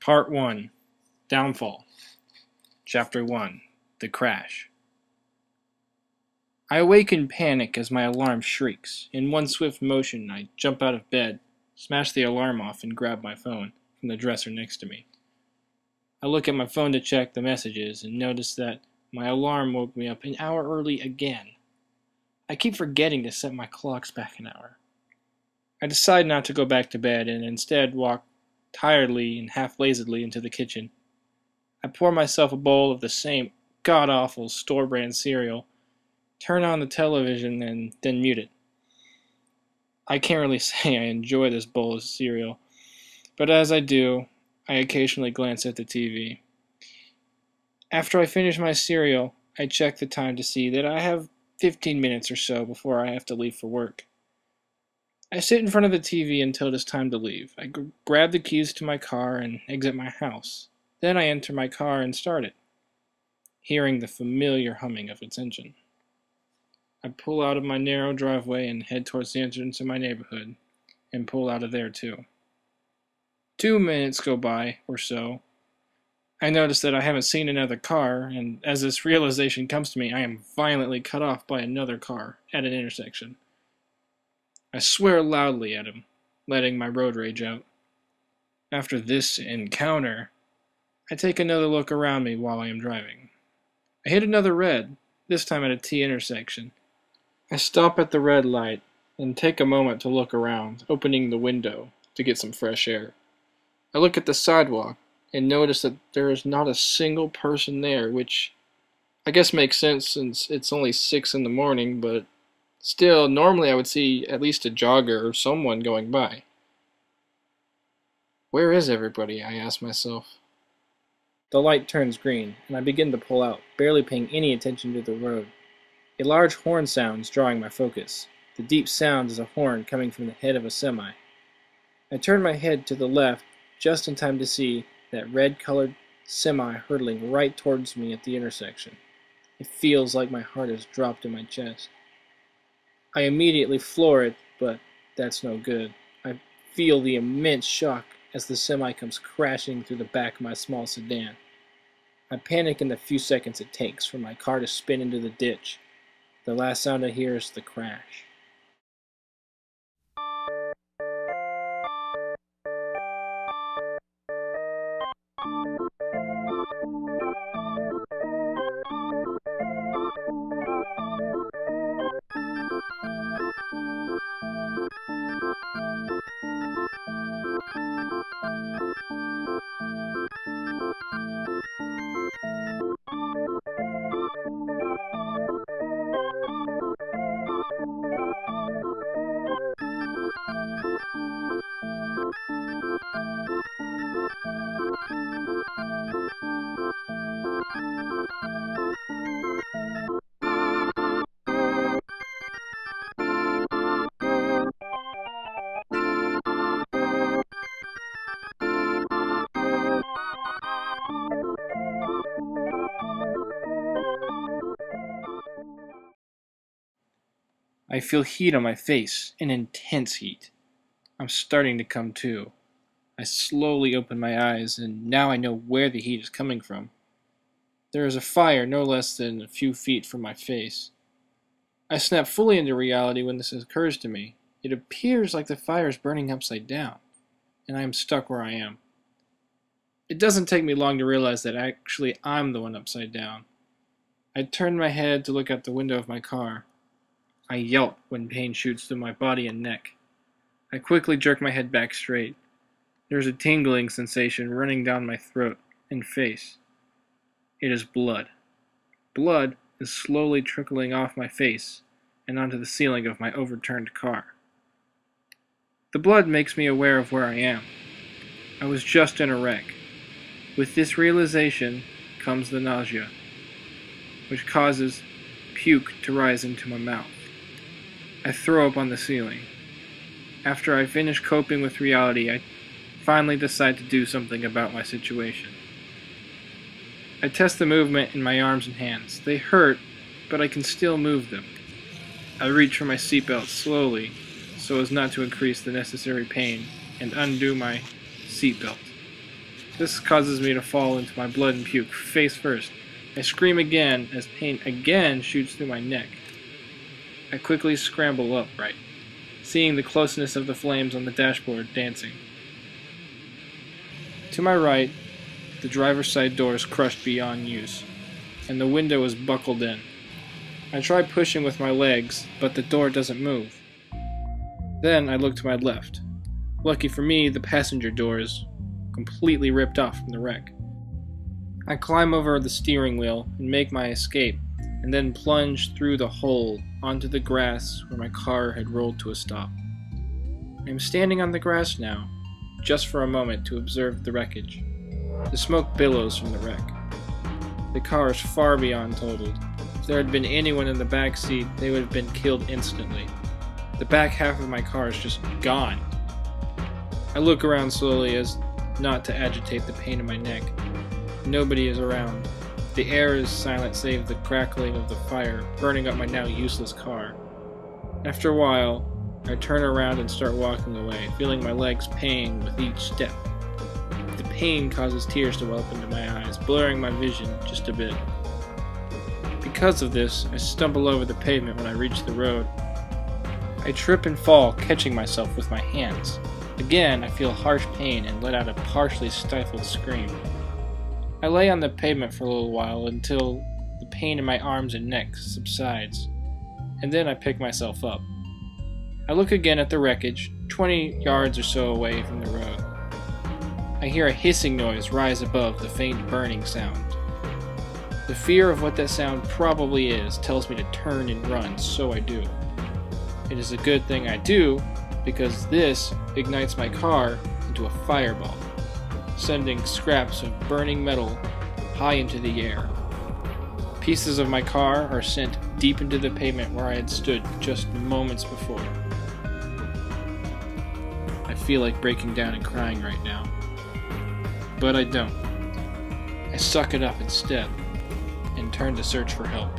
Part 1 Downfall Chapter 1 The Crash. I awake in panic as my alarm shrieks. In one swift motion, I jump out of bed, smash the alarm off, and grab my phone from the dresser next to me. I look at my phone to check the messages and notice that my alarm woke me up an hour early again. I keep forgetting to set my clocks back an hour. I decide not to go back to bed and instead walk tiredly and half-lazedly into the kitchen. I pour myself a bowl of the same god-awful store-brand cereal, turn on the television, and then mute it. I can't really say I enjoy this bowl of cereal, but as I do, I occasionally glance at the TV. After I finish my cereal, I check the time to see that I have 15 minutes or so before I have to leave for work. I sit in front of the TV until it is time to leave. I grab the keys to my car and exit my house. Then I enter my car and start it, hearing the familiar humming of its engine. I pull out of my narrow driveway and head towards the entrance of my neighborhood, and pull out of there too. 2 minutes go by, or so. I notice that I haven't seen another car, and as this realization comes to me, I am violently cut off by another car at an intersection. I swear loudly at him, letting my road rage out. After this encounter, I take another look around me while I am driving. I hit another red, this time at a T intersection. I stop at the red light and take a moment to look around, opening the window to get some fresh air. I look at the sidewalk and notice that there is not a single person there, which I guess makes sense since it's only 6 in the morning, but still, normally I would see at least a jogger or someone going by. Where is everybody? I ask myself. The light turns green, and I begin to pull out, barely paying any attention to the road. A large horn sounds, drawing my focus. The deep sound is a horn coming from the head of a semi. I turn my head to the left, just in time to see that red-colored semi hurtling right towards me at the intersection. It feels like my heart has dropped in my chest. I immediately floor it, but that's no good. I feel the immense shock as the semi comes crashing through the back of my small sedan. I panic in the few seconds it takes for my car to spin into the ditch. The last sound I hear is the crash. I feel heat on my face, an intense heat. I'm starting to come to. I slowly open my eyes, and now I know where the heat is coming from. There is a fire no less than a few feet from my face. I snap fully into reality when this occurs to me. It appears like the fire is burning upside down, and I am stuck where I am. It doesn't take me long to realize that actually I'm the one upside down. I turn my head to look out the window of my car. I yelp when pain shoots through my body and neck. I quickly jerk my head back straight. There's a tingling sensation running down my throat and face. It is blood. Blood is slowly trickling off my face and onto the ceiling of my overturned car. The blood makes me aware of where I am. I was just in a wreck. With this realization comes the nausea, which causes puke to rise into my mouth. I throw up on the ceiling. After I finish coping with reality, I finally decide to do something about my situation. I test the movement in my arms and hands. They hurt, but I can still move them. I reach for my seatbelt slowly, so as not to increase the necessary pain, and undo my seatbelt. This causes me to fall into my blood and puke, face first. I scream again as pain again shoots through my neck. I quickly scramble upright, seeing the closeness of the flames on the dashboard dancing. To my right, the driver's side door is crushed beyond use, and the window is buckled in. I try pushing with my legs, but the door doesn't move. Then I look to my left. Lucky for me, the passenger door is completely ripped off from the wreck. I climb over the steering wheel and make my escape, and then plunge through the hole onto the grass where my car had rolled to a stop. I am standing on the grass now, just for a moment to observe the wreckage. The smoke billows from the wreck. The car is far beyond totaled. If there had been anyone in the back seat, they would have been killed instantly. The back half of my car is just gone. I look around slowly as not to agitate the pain in my neck. Nobody is around. The air is silent save the crackling of the fire burning up my now useless car. After a while, I turn around and start walking away, feeling my legs paying with each step. The pain causes tears to well up into my eyes, blurring my vision just a bit. Because of this, I stumble over the pavement when I reach the road. I trip and fall, catching myself with my hands. Again, I feel harsh pain and let out a partially stifled scream. I lay on the pavement for a little while until the pain in my arms and neck subsides, and then I pick myself up. I look again at the wreckage, 20 yards or so away from the road. I hear a hissing noise rise above the faint burning sound. The fear of what that sound probably is tells me to turn and run, so I do. It is a good thing I do, because this ignites my car into a fireball, sending scraps of burning metal high into the air. Pieces of my car are sent deep into the pavement where I had stood just moments before. I feel like breaking down and crying right now, but I don't. I suck it up instead and turn to search for help.